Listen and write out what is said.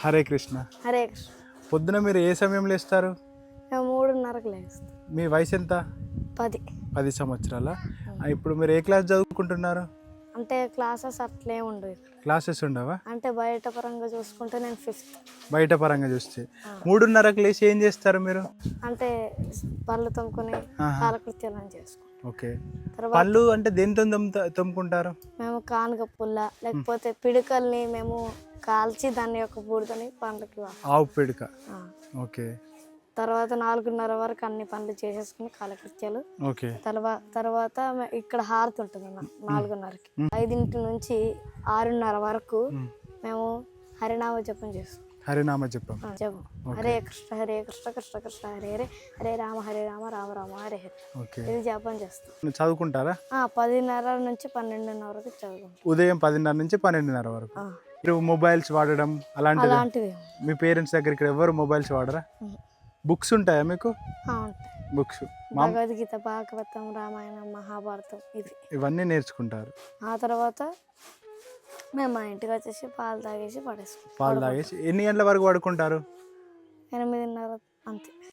హరే కృష్ణ. హరే కృష్ణ. పొద్దున మీరు ఏ సమయంలో లేస్తారు? మేము 3:30కి లేస్తాం. మీ వయసు ఎంత? 10. 10 సంవత్సరాల. ఇప్పుడు మీరు ఏ క్లాస్ చదువుకుంటున్నారు? అంటే క్లాసెస్ అట్లే ఉండవు ఇక్కడ. క్లాసెస్ ఉండవా? అంటే బయట పరంగా చూసుకుంటే నేను 5th. బయట పరంగా చూస్తే 3:30కి లేచి ఏం చేస్తారు మీరు? అంటే పళ్ళు తోముకొని కాలకృత్యాలను చేసుకుంటాం. ఓకే. తర్వాత పళ్ళు అంటే దేనితో తోముకుంటారు? మేము కానుక పుల్ల లేకపోతే పిడకల్ని మేము కాల్చి దాని యొక్క బూడిదని పండ్లకి ఆవు పిడక. ఓకే. తర్వాత 4:30 వరకు అన్ని పనులు చేసేసుకుని కాలకృత్యాలు. ఓకే. తర్వాత ఇక్కడ హారతి ఉంటుంది అన్న 4:30కి. 5 నుంచి 6:30 వరకు మేము హరినామ జపం చేస్తాం. హరినామ జపం. హరే కృష్ణ హరే కృష్ణ కృష్ణ కృష్ణ హరే హరే హరే రామ రామ రామ హరే హరే. ఇది జపం చేస్తాం. చదువుకుంటారా? 10:30 నుంచి 12:30 వరకు చదువుకుంటాం. ఉదయం 10:30 నుంచి 12:30 వరకు. మీరు మొబైల్స్ వాడడం అలాంటివి మీ పేరెంట్స్ దగ్గర ఇక్కడ ఎవరు మొబైల్స్ వాడరా? బుక్స్ ఉంటాయా మీకు? ఉంటాయి బుక్స్. భగవద్గీత, భాగవతం, రామాయణం, మహాభారతం ఇవన్నీ నేర్చుకుంటారు. ఆ తర్వాత మేము మా ఇంటికి వచ్చేసి పాలు తాగేసి పడేస్తాం. పాలు తాగేసి ఎన్ని గంటల వరకు పడుకుంటారు? 8:30 అంతే.